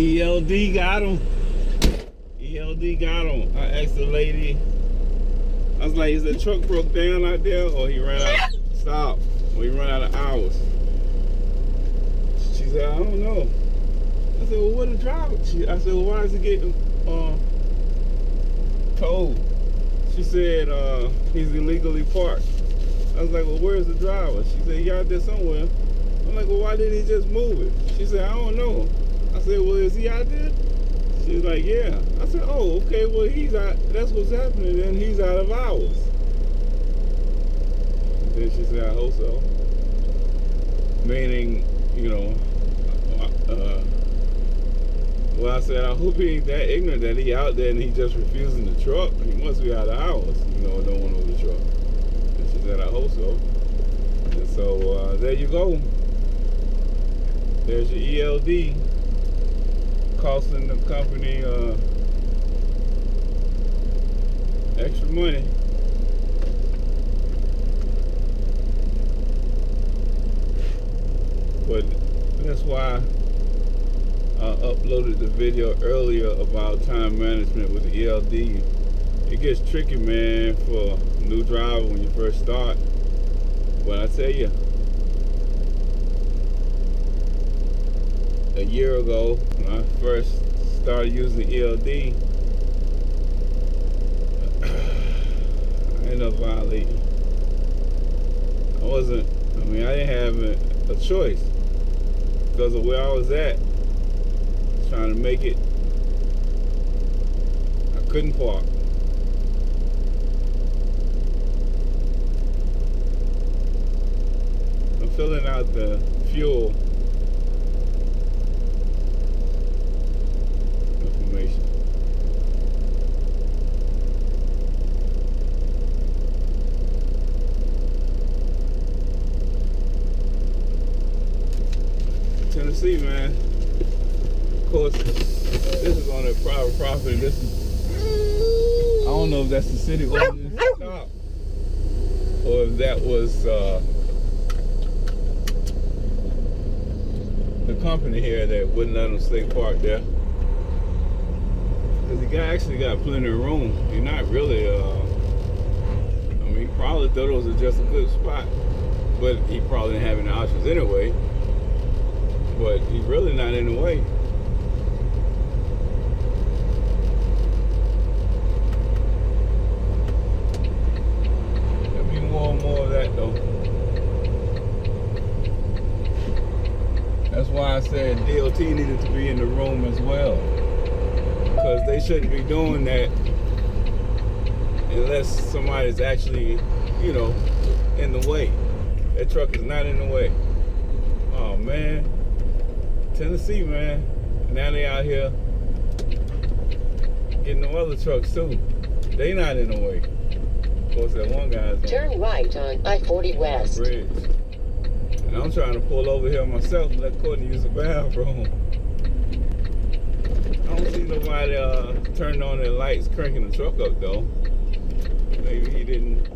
ELD got him. ELD got him. I asked the lady, I was like, is the truck broke down out there or he ran out? Stop. Or he ran out of hours? She said, I don't know. I said, well, what the driver? I said, well, why is he getting towed? She said, he's illegally parked. I was like, well, where's the driver? She said, he out there somewhere. I'm like, well, why didn't he just move it? She said, I don't know. I said, well, is he out there? She was like, yeah. I said, oh, okay, well, he's out. That's what's happening, then he's out of hours. And then she said, I hope so. Meaning, you know, well, I said, I hope he ain't that ignorant that he out there and he just refusing the truck. He must be out of hours, you know, don't want to move the truck. And she said, I hope so. And so, there you go. There's your ELD. Costing the company extra money. But that's why I uploaded the video earlier about time management with the ELD. It gets tricky, man, for a new driver when you first start. But I tell you, a year ago, when I first started using ELD, I ended up violating. I didn't have a choice because of where I was at, trying to make it. I couldn't park. I'm filling out the fuel information. Tennessee, man. Of course, this is on a private property. This is, I don't know if that's the city ordinance stop or if that was the company here that wouldn't let them stay parked there. Because the guy actually got plenty of room. He's not really, I mean, he probably thought it was just a good spot, but he probably didn't have any options anyway. But he's really not in the way. There'll be more and more of that though. That's why I said DOT needed to be in the room as well. Because they shouldn't be doing that unless somebody's actually, you know, in the way. That truck is not in the way. Oh man. Tennessee, man. Now they out here getting the other trucks too. They not in the way. Of course, that one guy's turn right on I-40 West. Bridge. And I'm trying to pull over here myself and let Courtney use the bathroom. I don't see nobody turning on their lights, cranking the truck up though. Maybe he didn't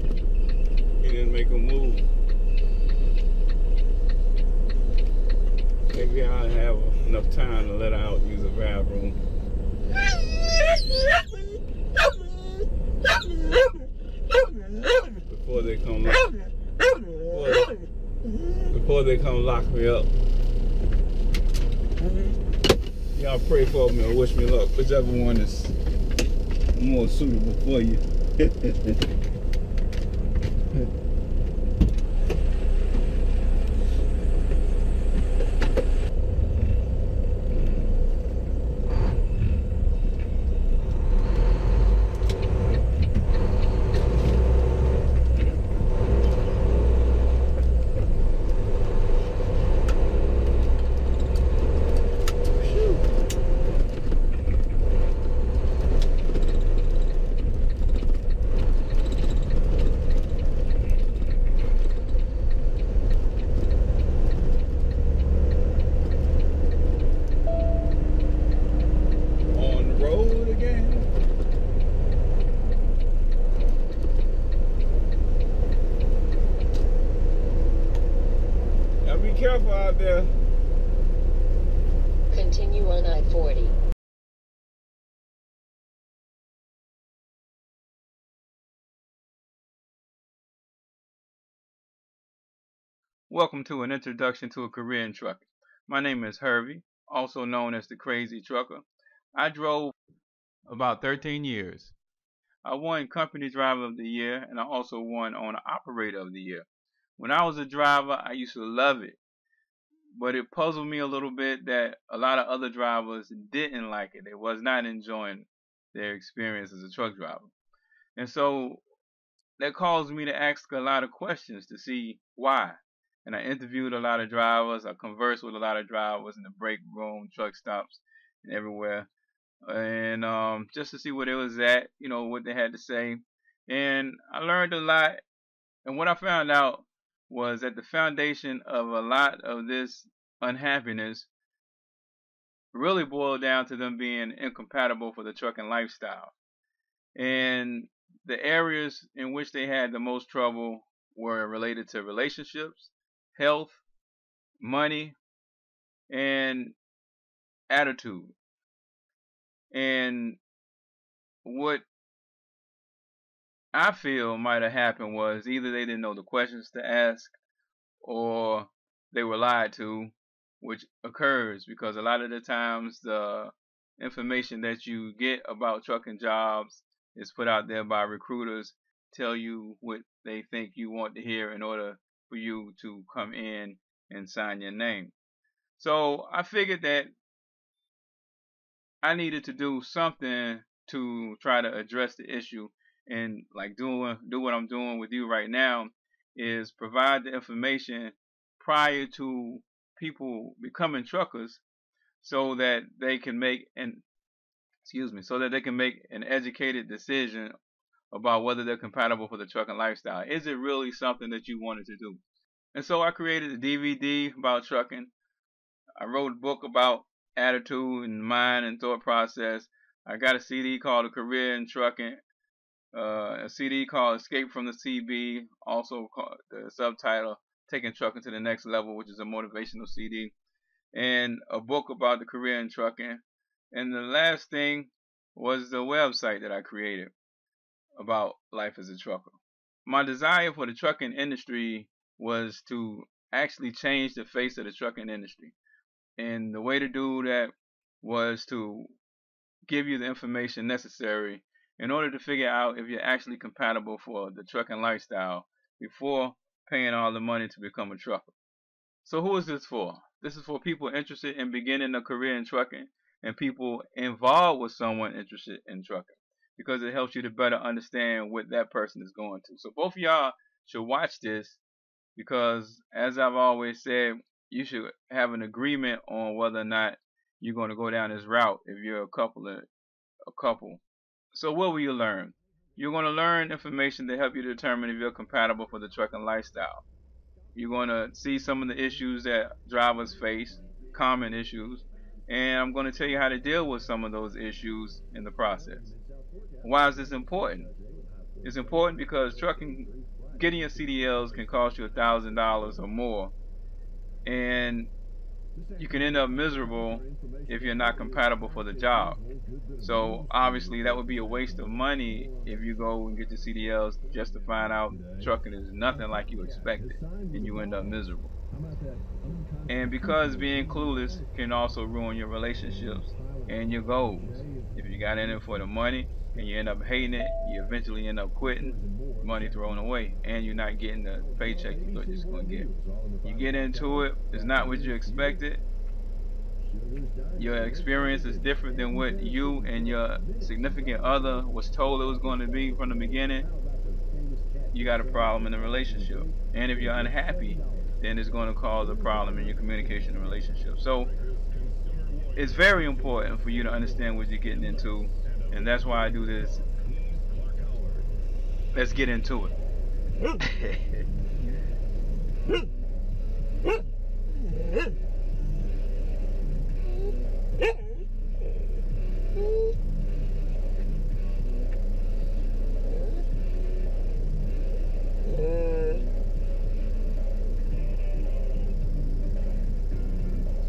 make a move. Maybe I'll have enough time to let her out and use the bathroom. Before they come lock me up. Y'all pray for me or wish me luck, whichever one is more suitable for you. Continue on I-40. Welcome to an introduction to a career in trucking. My name is Hervey, also known as the Crazy Trucker. I drove about 13 years. I won Company Driver of the Year, and I also won Owner Operator of the Year. When I was a driver, I used to love it, but it puzzled me a little bit that a lot of other drivers didn't like it. They was not enjoying their experience as a truck driver. And so that caused me to ask a lot of questions to see why. And I interviewed a lot of drivers. I conversed with a lot of drivers in the break room, truck stops, and everywhere. And just to see where they was at, what they had to say. And I learned a lot. And what I found out was that the foundation of a lot of this unhappiness really boiled down to them being incompatible for the trucking lifestyle. And the areas in which they had the most trouble were related to relationships, health, money, and attitude. And what I feel might have happened was either they didn't know the questions to ask or they were lied to, which occurs because a lot of the times the information that you get about trucking jobs is put out there by recruiters, tell you what they think you want to hear in order for you to come in and sign your name. So I figured that I needed to do something to try to address the issue, and like do what I'm doing with you right now is provide the information prior to people becoming truckers so that they can make an educated decision about whether they're compatible for the trucking lifestyle. Is it really something that you wanted to do? And so I created a DVD about trucking. I wrote a book about attitude and mind and thought process. I got a CD called A Career in Trucking, a CD called Escape from the CB, also called the subtitle Taking Trucking to the Next Level, which is a motivational CD, and a book about the career in trucking. And the last thing was the website that I created about life as a trucker. My desire for the trucking industry was to actually change the face of the trucking industry. And the way to do that was to give you the information necessary in order to figure out if you're actually compatible for the trucking lifestyle before paying all the money to become a trucker. So who is this for? This is for people interested in beginning a career in trucking and people involved with someone interested in trucking, because it helps you to better understand what that person is going to. So both of y'all should watch this because, as I've always said, you should have an agreement on whether or not you're going to go down this route if you're a couple. So what will you learn? You're going to learn information to help you determine if you're compatible for the trucking lifestyle. You're going to see some of the issues that drivers face, common issues, and I'm going to tell you how to deal with some of those issues in the process. Why is this important? It's important because getting your CDLs can cost you $1,000 or more, and you can end up miserable if you're not compatible for the job. So obviously that would be a waste of money if you go and get the CDLs just to find out trucking is nothing like you expected and you end up miserable. And because being clueless can also ruin your relationships and your goals. If you got in it for the money and you end up hating it, you eventually end up quitting, money thrown away, and you're not getting the paycheck you thought you was going to get. You get into it, it's not what you expected. Your experience is different than what you and your significant other was told it was going to be from the beginning. You got a problem in the relationship. And if you're unhappy, then it's going to cause a problem in your communication and relationship. So it's very important for you to understand what you're getting into, and that's why I do this. Let's get into it. It's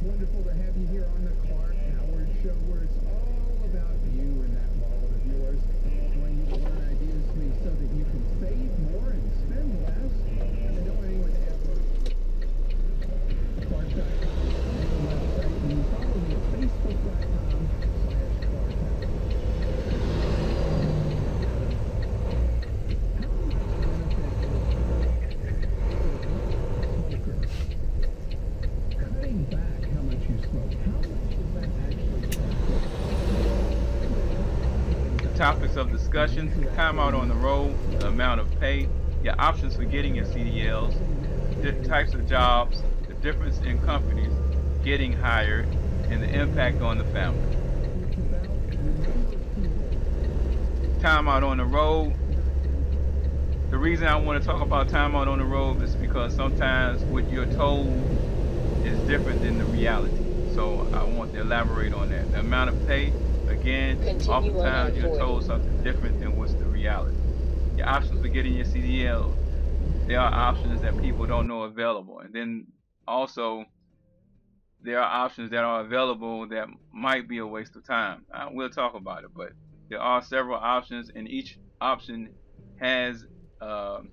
wonderful to have you here here on the Clark Howard Show, where it's all about you and that wallet of yours. When you learn ideas so that you can save more and spend less. And don't anyone ever. Clark.com is the website, and you follow me at Facebook.com/Clark Howard. Cutting back how much you smoke, how much does that actually cost? Topics of discussion: time out on the road, the amount of pay, your options for getting your CDLs, the types of jobs, the difference in companies getting hired, and the impact on the family. Time out on the road. The reason I want to talk about time out on the road is because sometimes what you're told is different than the reality. So I want to elaborate on that. The amount of pay, again, oftentimes you're told something different than what's the reality. Your options for getting your CDL, there are options that people don't know available. And then also, there are options that are available that might be a waste of time. We'll talk about it, but there are several options, and each option is a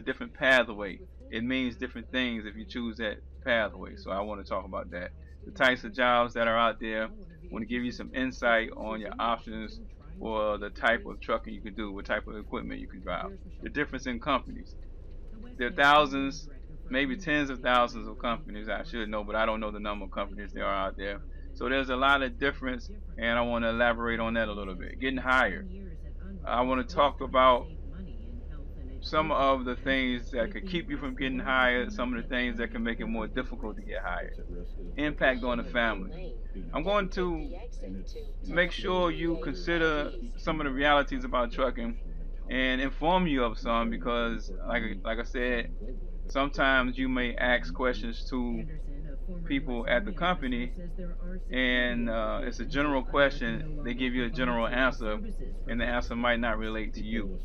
different pathway. It means different things if you choose that pathway. So I want to talk about that. The types of jobs that are out there. I want to give you some insight on your options for the type of trucking you can do, what type of equipment you can drive. The difference in companies. There are thousands, maybe tens of thousands of companies. I should know, but I don't know the number of companies there are out there. So there's a lot of difference, and I want to elaborate on that a little bit. Getting hired. I want to talk about some of the things that could keep you from getting hired, some of the things that can make it more difficult to get hired. Impact on the family. I'm going to make sure you consider some of the realities about trucking and inform you of some, because like I said, sometimes you may ask questions to people at the company, and it's a general question. They give you a general answer, and the answer might not relate to you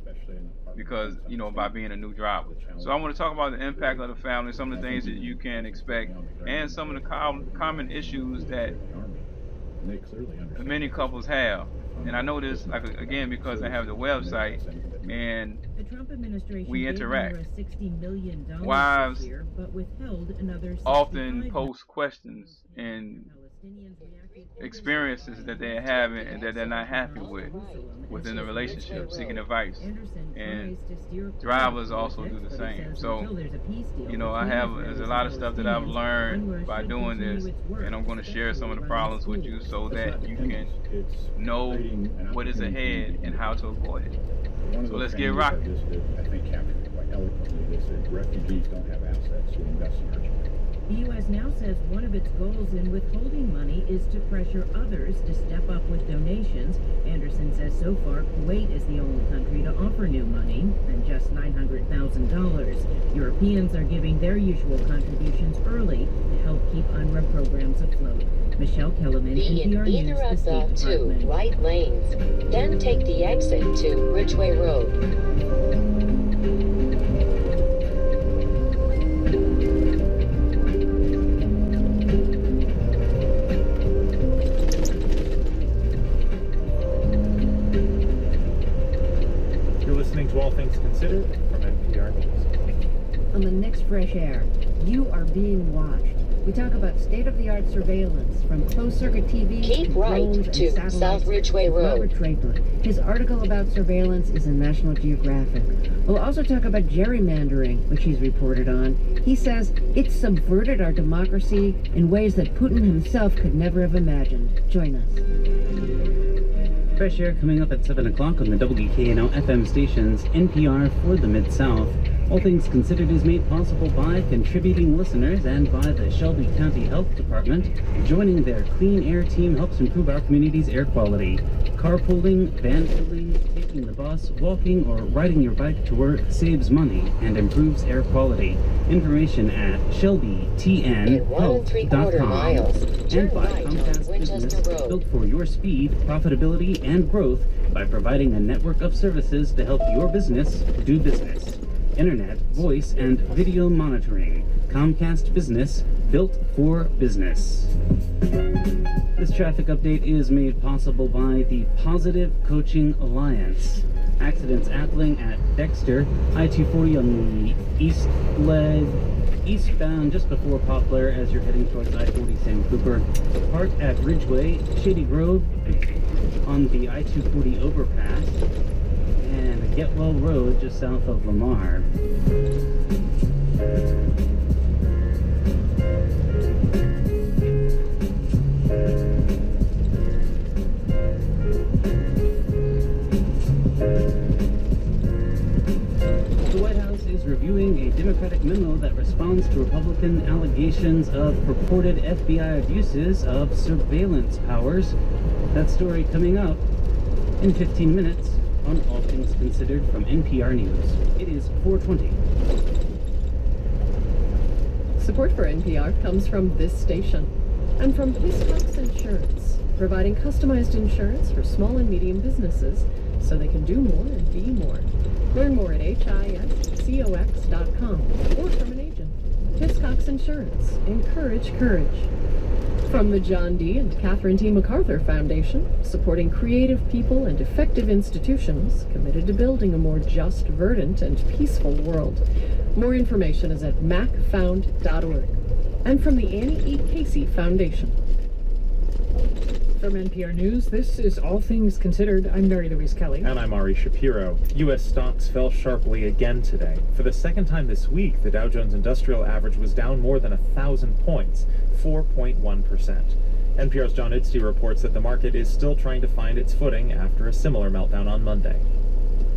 because, by being a new driver. So I want to talk about the impact of the family, some of the things that you can expect, and some of the common issues that many couples have. And I know this, again, because I have the website, and we interact. Wives often post questions and experiences that they're having and that they're not happy with within the relationship, seeking advice. And drivers also do the same. So, there's a lot of stuff that I've learned by doing this, and I'm going to share some of the problems with you so that you can know what is ahead and how to avoid it. So let's get rocking. I think captured it quite eloquently. They said refugees don't have assets, we invest in our children. The U.S. now says one of its goals in withholding money is to pressure others to step up with donations. Anderson says so far, Kuwait is the only country to offer new money, and just $900,000. Europeans are giving their usual contributions early to help keep UNRWA programs afloat. Michelle Kellerman, NPR News, the State Department. 2 right lanes, then take the exit to Ridgeway Road. To All Things Considered from NPR News. On the next Fresh Air, you are being watched. We talk about state-of-the-art surveillance from closed-circuit TV Keep to right drones and to satellites. South Ridgeway Road. Robert Draper. His article about surveillance is in National Geographic. We'll also talk about gerrymandering, which he's reported on. He says it's subverted our democracy in ways that Putin himself could never have imagined. Join us. Fresh Air coming up at 7 o'clock on the WKNO FM stations, NPR for the Mid-South. All Things Considered is made possible by contributing listeners and by the Shelby County Health Department. Joining their Clean Air team helps improve our community's air quality. Carpooling, van-filling, taking the bus, walking, or riding your bike to work saves money and improves air quality. Information at shelbytnhealth.com. And by Comcast Business, built for your speed, profitability, and growth by providing a network of services to help your business do business. internet, voice, and video monitoring. Comcast Business, built for business. This traffic update is made possible by the Positive Coaching Alliance. Accidents happening at Dexter, I-240 on the east leg, eastbound just before Poplar as you're heading towards I-40 Sam Cooper. Park at Ridgeway, Shady Grove on the I-240 overpass, and Getwell Road just south of Lamar. Reviewing a Democratic memo that responds to Republican allegations of purported FBI abuses of surveillance powers. That story coming up in 15 minutes on All Things Considered from NPR News. It is 4:20. Support for NPR comes from this station and from Hiscox Insurance, providing customized insurance for small and medium businesses so they can do more and be more. Learn more at hiscox.com or from an agent. Hiscox Insurance. Encourage courage. From the John D. and Catherine T. MacArthur Foundation, supporting creative people and effective institutions committed to building a more just, verdant, and peaceful world. More information is at macfound.org. And from the Annie E. Casey Foundation. From NPR News, this is All Things Considered. I'm Mary Louise Kelly. And I'm Ari Shapiro. U.S. stocks fell sharply again today. For the second time this week, the Dow Jones Industrial Average was down more than 1,000 points, 4.1%. NPR's John Idstey reports that the market is still trying to find its footing after a similar meltdown on Monday.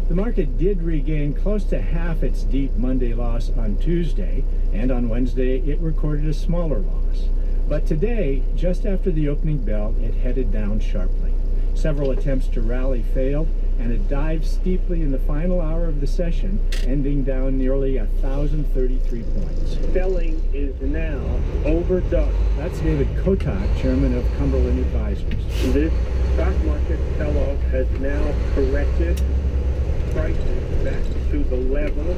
The market did regain close to half its deep Monday loss on Tuesday, and on Wednesday it recorded a smaller loss. But today, just after the opening bell, it headed down sharply. Several attempts to rally failed, and it dived steeply in the final hour of the session, ending down nearly 1,033 points. Selling is now overdone. That's David Kotak, chairman of Cumberland Advisors. This stock market sell-off has now corrected prices back to the level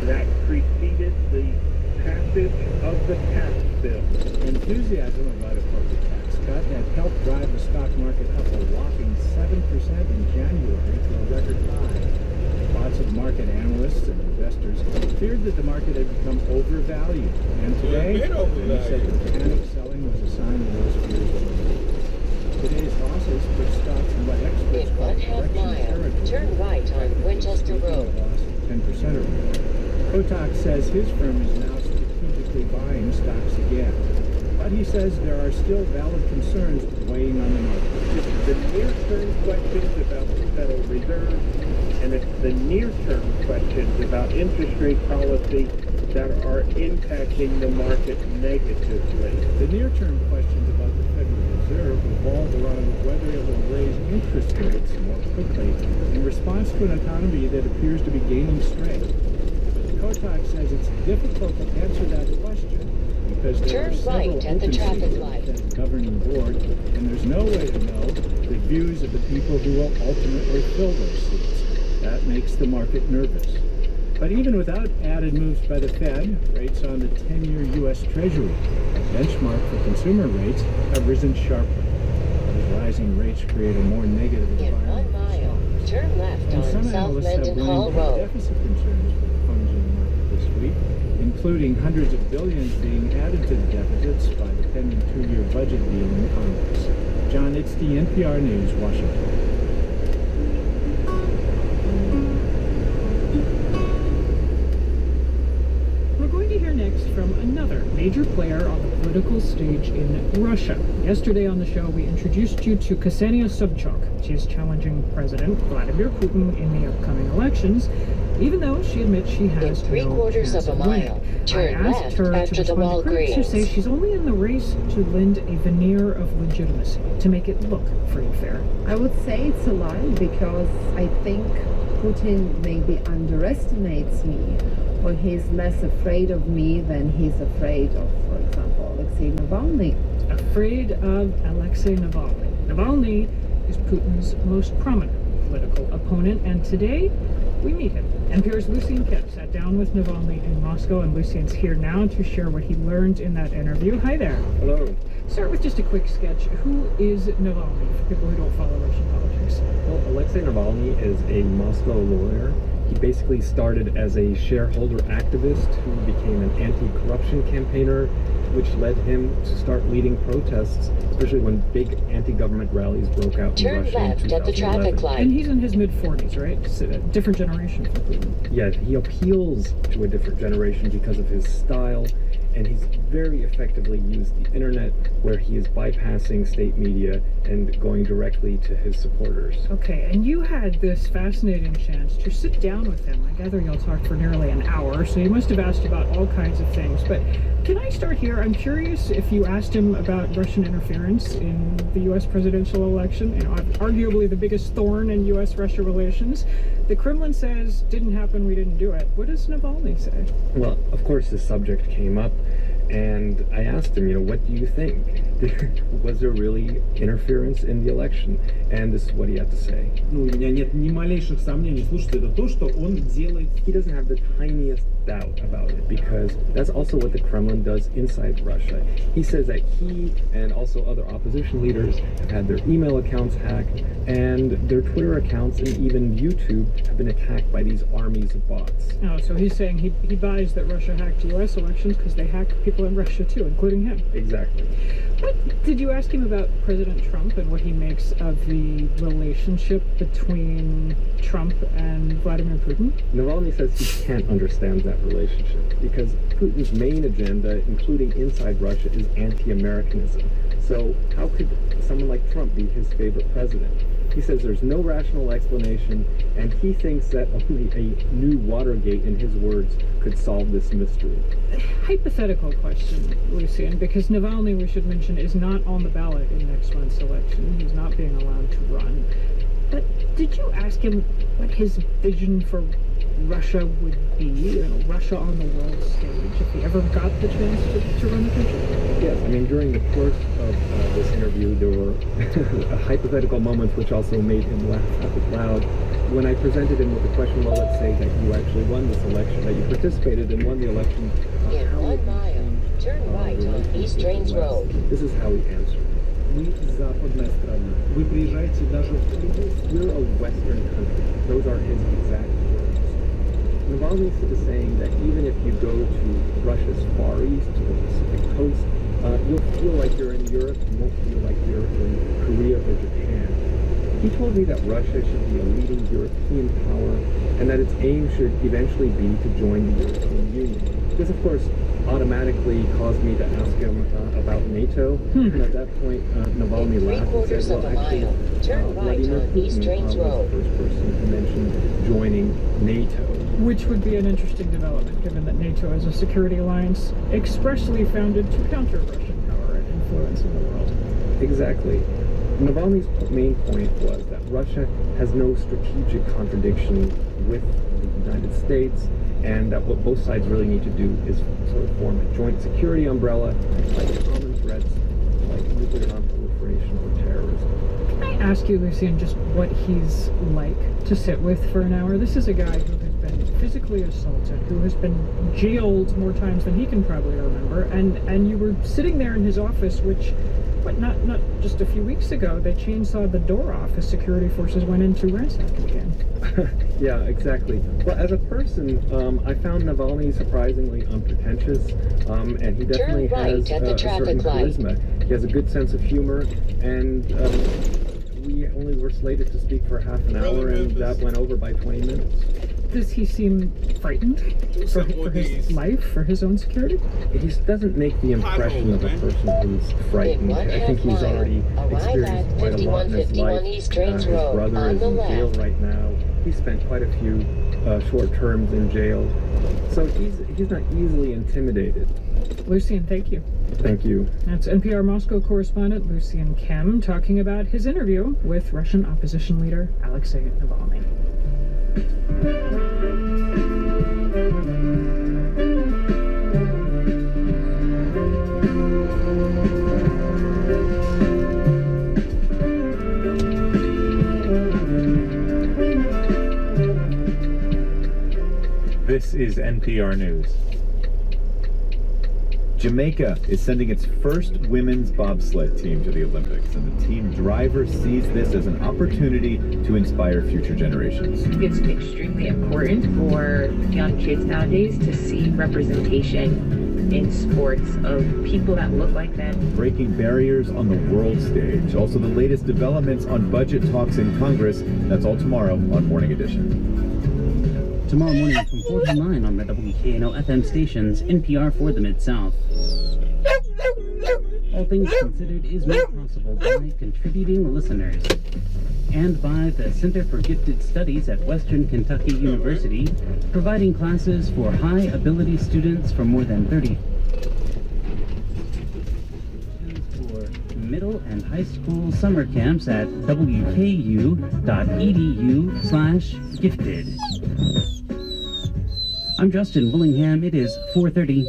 that preceded the passage of the tax bill. Enthusiasm about a corporate tax cut had helped drive the stock market up a whopping 7% in January to a record high. Lots of market analysts and investors feared that the market had become overvalued, and today they said that panic selling was a sign of those fears. Today's losses put stocks in what experts In call 1/2 mile, turn right on Winchester Road. 10% or more. Kotak says his firm is now strategically buying stocks again. But he says there are still valid concerns weighing on the market. It's the near-term questions about the Federal Reserve, and it's the near-term questions about interest rate policy that are impacting the market negatively. The near-term questions about the Federal Reserve revolve around whether it will raise interest rates more quickly in response to an economy that appears to be gaining strength. Kotak says it's difficult to answer that question because there are several right at the traffic light at the governing board, and there's no way to know the views of the people who will ultimately fill those seats. That makes the market nervous. But even without added moves by the Fed, rates on the 10-year U.S. Treasury, a benchmark for consumer rates, have risen sharply. Those rising rates create a more negative environment. In 1 mile, turn left on South Mendenhall Road. Deficit concerns for the plunging market this week, including hundreds of billions being added to the deficits by the pending 2-year budget deal in Congress. John Idstey, NPR News, Washington. From another major player on the political stage in Russia. Yesterday on the show, we introduced you to Ksenia Sobchak. She is challenging President Vladimir Putin in the upcoming elections, even though she admits she has in 3/4 of a mile, turn left after the Walgreens. Who say she's only in the race to lend a veneer of legitimacy, to make it look free and fair. I would say it's a lie because I think Putin maybe underestimates me, or he's less afraid of me than he's afraid of, for example, Alexei Navalny. Afraid of Alexei Navalny. Navalny is Putin's most prominent political opponent, and today we meet him. NPR's Lucien Kemp sat down with Navalny in Moscow, and Lucien's here now to share what he learned in that interview. Hi there. Hello. Start with just a quick sketch. Who is Navalny, for people who don't follow Russian politics? Well, Alexei Navalny is a Moscow lawyer. He basically started as a shareholder activist who became an anti-corruption campaigner, which led him to start leading protests, especially when big anti-government rallies broke out in Turn Russia left in at the traffic 2011. light. And he's in his mid-40s, right? So a different generation from Putin. Yeah, he appeals to a different generation because of his style, and he's very effectively used the internet, where he is bypassing state media and going directly to his supporters. Okay, and you had this fascinating chance to sit down with him. I gather y'all talked for nearly an hour, so you must have asked about all kinds of things. But can I start here? I'm curious if you asked him about Russian interference in the U.S. presidential election, you know, arguably the biggest thorn in U.S.-Russia relations. The Kremlin says, didn't happen, we didn't do it. What does Navalny say? Well, of course, this subject came up, and I asked him, you know, what do you think? Was there really interference in the election? And this is what he had to say. He doesn't have the tiniest doubt about it, because that's also what the Kremlin does inside Russia. He says that he and also other opposition leaders have had their email accounts hacked, and their Twitter accounts and even YouTube have been attacked by these armies of bots. Oh, so he's saying he buys that Russia hacked U.S. elections because they hack people in Russia too, including him. Exactly. What did you ask him about President Trump and what he makes of the relationship between Trump and Vladimir Putin? Navalny says he can't understand that relationship because Putin's main agenda, including inside Russia, is anti-Americanism. So how could someone like Trump be his favorite president? He says there's no rational explanation, and he thinks that only a new Watergate, in his words, could solve this mystery. Hypothetical question, Lucien, because Navalny, we should mention, is not on the ballot in next month's election. He's not being allowed to run. But did you ask him what his vision for Russia would be, you know, Russia on the world stage, if he ever got the chance to run the country? Yes, I mean, during the course of this interview, there were hypothetical moments which also made him laugh out loud. When I presented him with the question, well, let's say that you actually won this election, that you participated and won the election. In 1 mile, turn right on East Drains Road. This is how he answered. We're a Western country. Those are his exact words. Navalny is saying that even if you go to Russia's Far East, to the Pacific coast, you'll feel like you're in Europe, you won't feel like you're in Korea or Japan. He told me that Russia should be a leading European power, and that its aim should eventually be to join the European Union. This, of course, automatically caused me to ask him about NATO, and at that point, Navalny laughed and said, well, actually, Vladimir Putin was the first person to mention joining NATO. Which would be an interesting development, given that NATO is a security alliance expressly founded to counter Russian power and influence in the world. Exactly. Navalny's main point was that Russia has no strategic contradiction with the United States, and that what both sides really need to do is sort of form a joint security umbrella and fight common threats like nuclear non-proliferation or terrorism. Can I ask you, Lucien, just what he's like to sit with for an hour? This is a guy who has been physically assaulted, who has been jailed more times than he can probably remember, and you were sitting there in his office, which, what, not just a few weeks ago, they chainsawed the door off as security forces went in to ransack again. Yeah, exactly. Well, as a person, I found Navalny surprisingly unpretentious, and he definitely has a certain charisma. He has a good sense of humor, and we only were slated to speak for half an hour, and that went over by 20 minutes. Does he seem frightened for his life, for his own security? He doesn't make the impression of a person who's frightened. I think he's already experienced quite a lot in his life. His brother is in jail right now. He spent quite a few short terms in jail. So he's not easily intimidated. Lucien, thank you. Thank you. That's NPR Moscow correspondent Lucien Kemp talking about his interview with Russian opposition leader Alexei Navalny. This is NPR News. Jamaica is sending its first women's bobsled team to the Olympics, and the team driver sees this as an opportunity to inspire future generations. It's extremely important for young kids nowadays to see representation in sports of people that look like them. Breaking barriers on the world stage. Also the latest developments on budget talks in Congress. That's all tomorrow on Morning Edition. Tomorrow morning from 4 to 9 on the WKNO FM stations, NPR for the Mid-South. All Things Considered is made possible by contributing listeners and by the Center for Gifted Studies at Western Kentucky University, providing classes for high-ability students from more than 30 for middle and high school summer camps at wku.edu/gifted. I'm Justin Willingham. It is 4:30.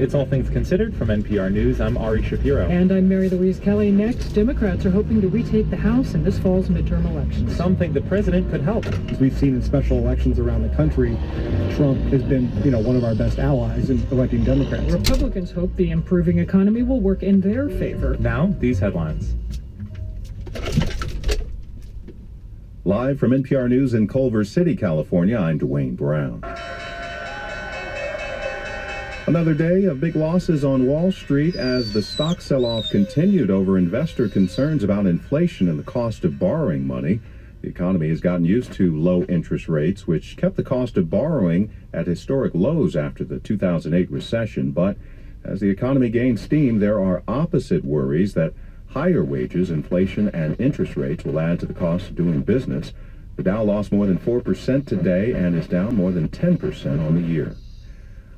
It's All Things Considered from NPR News. I'm Ari Shapiro. And I'm Mary Louise Kelly. Next, Democrats are hoping to retake the House in this fall's midterm elections. Some think the president could help. As we've seen in special elections around the country, Trump has been, one of our best allies in electing Democrats. Republicans hope the improving economy will work in their favor. Now, these headlines. Live from NPR News in Culver City, California, I'm Dwayne Brown. Another day of big losses on Wall Street as the stock sell-off continued over investor concerns about inflation and the cost of borrowing money. The economy has gotten used to low interest rates, which kept the cost of borrowing at historic lows after the 2008 recession. But as the economy gains steam, there are opposite worries that higher wages, inflation, and interest rates will add to the cost of doing business. The Dow lost more than 4% today and is down more than 10% on the year.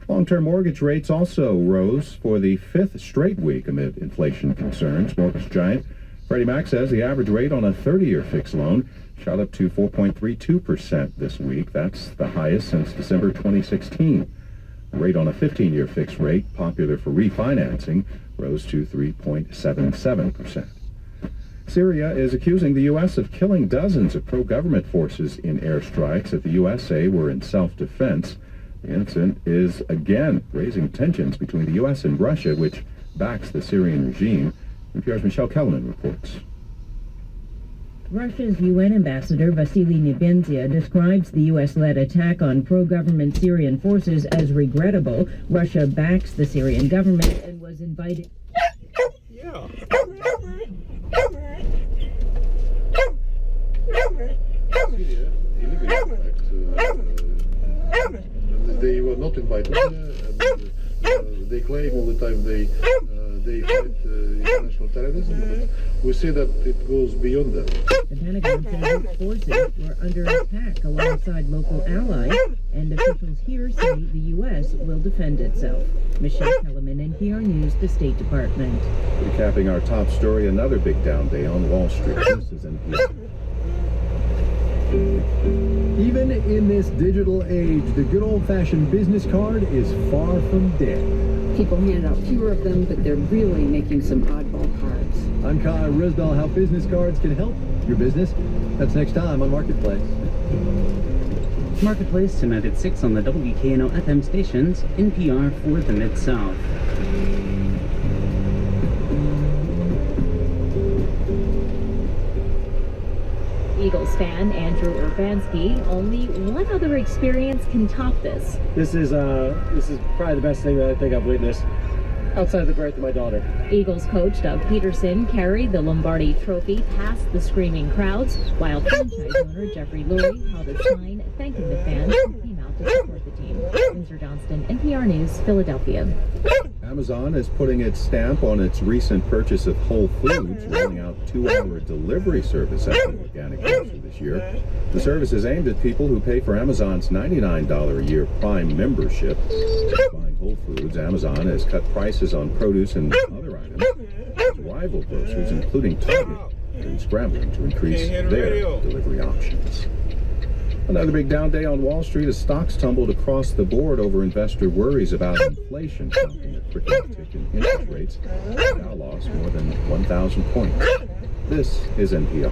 Long-term mortgage rates also rose for the fifth straight week amid inflation concerns. Mortgage giant Freddie Mac says the average rate on a 30-year fixed loan shot up to 4.32% this week. That's the highest since December 2016. The rate on a 15-year fixed rate, popular for refinancing, rose to 3.77%. Syria is accusing the U.S. of killing dozens of pro-government forces in airstrikes that the USA were in self-defense. The incident is again raising tensions between the U.S. and Russia, which backs the Syrian regime. NPR's Michelle Kellerman reports. Russia's UN ambassador Vasily Nebenzia describes the U.S.-led attack on pro-government Syrian forces as regrettable. Russia backs the Syrian government and was invited. They were not invited. They claim all the time they fight international terrorism, but we see that it goes beyond that. The Pentagon says its forces were under attack alongside local allies, and officials here say the U.S. will defend itself. Michelle Kellerman, NPR News, the State Department. Recapping our top story, another big down day on Wall Street. This is NPR. Even in this digital age, the good old-fashioned business card is far from dead. People hand out fewer of them, but they're really making some oddball cards. I'm Kai Risdall, how business cards can help your business. That's next time on Marketplace. Marketplace tonight at 6 on the WKNO FM stations, NPR for the Mid-South. Eagles fan Andrew Urbanski, only one other experience can top this. This is probably the best thing that I think I've witnessed outside the birth of my daughter. Eagles coach Doug Peterson carried the Lombardi Trophy past the screaming crowds, while franchise owner Jeffrey Lurie held a sign thanking the fans who came out to support the team. Windsor Johnston, NPR News, Philadelphia. Amazon is putting its stamp on its recent purchase of Whole Foods, rolling out 2-hour delivery service after organic grocery this year. The service is aimed at people who pay for Amazon's $99 a year Prime membership. Buying Whole Foods, Amazon has cut prices on produce and other items. Rival grocers, including Target, are scrambling to increase their delivery options. Another big down day on Wall Street as stocks tumbled across the board over investor worries about inflation, prompting a quick uptick in interest rates. Dow lost more than 1,000 points. This is NPR.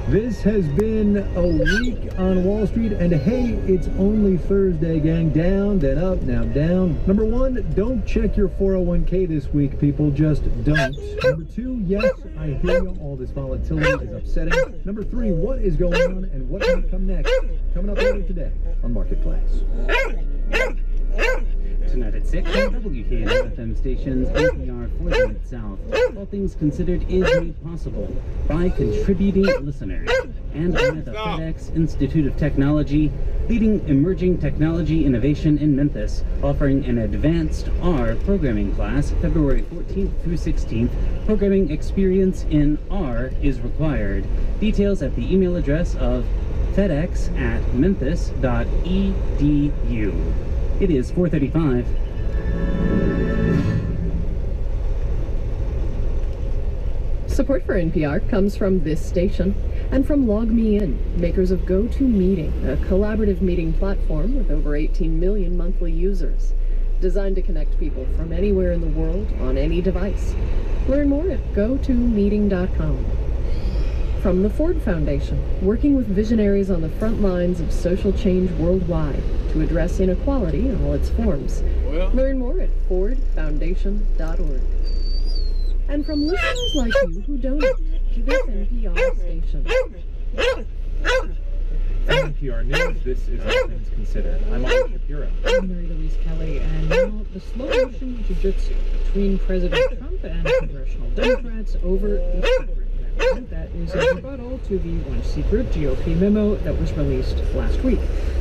This has been a week on Wall Street, and hey, it's only Thursday, gang. Down, then up, now down. Number one, don't check your 401k this week, people. Just don't. Number two, yes, I hear you. All this volatility is upsetting. Number three, what is going on and what might come next? Coming up later today on Marketplace. Tonight at 6 on WKNO FM stations, NPR for the Mid-South. All Things Considered is made possible by contributing listeners and by the FedEx Institute of Technology, leading emerging technology innovation in Memphis, offering an advanced R programming class February 14th through 16th. Programming experience in R is required. Details at the email address of fedex@memphis.edu. It is 4:35. Support for NPR comes from this station and from LogMeIn, makers of GoToMeeting, a collaborative meeting platform with over 18 million monthly users, designed to connect people from anywhere in the world on any device. Learn more at gotomeeting.com. From the Ford Foundation, working with visionaries on the front lines of social change worldwide to address inequality in all its forms. Learn more at fordfoundation.org. And from listeners like you who donate to this NPR station. From NPR News, this is All Things Considered. I'm Oliver Shapiro. I'm Mary Louise Kelly, and now the slow motion jiu-jitsu between President Trump and congressional Democrats over the secret memo that is a rebuttal to the once secret GOP memo that was released last week.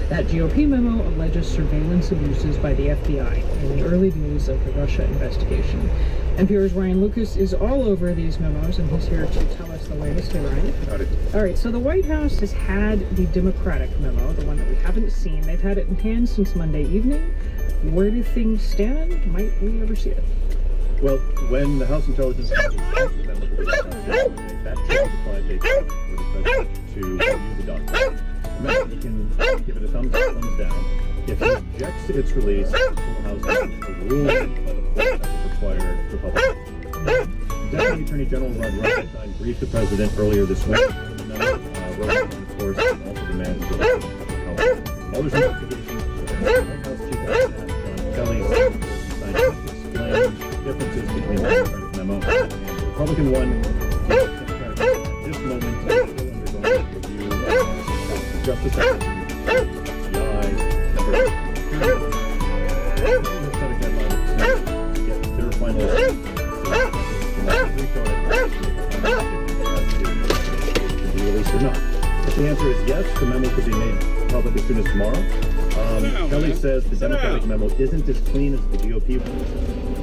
That GOP memo alleges surveillance abuses by the FBI in the early days of the Russia investigation. NPR's Ryan Lucas is all over these memos, and he's here to tell us the latest. Hey, Ryan. Howdy. All right, so the White House has had the Democratic memo, the one that we haven't seen. They've had it in hand since Monday evening. Where do things stand? Might we ever see it? Well, when the House Intelligence Committee sent the memo to the White House yesterday, that triggers the 5-day time for the president to review the document. Remember, he can give it a thumbs up, thumbs down. If he objects to its release, the full House has a rule by the court that would require Republicans. Deputy Attorney General Rod Rosenstein briefed the president earlier this week. Rosenstein, of course, also demands the all there's investigation. White House Chief of Staff John Kelly signed to explain differences between the Democratic memo and the Republican one. At this moment, still undergoing review of Justice Secretary released or not. If the answer is yes, the memo could be made public as soon as tomorrow. Kelly says the Democratic memo isn't as clean as the GOP one.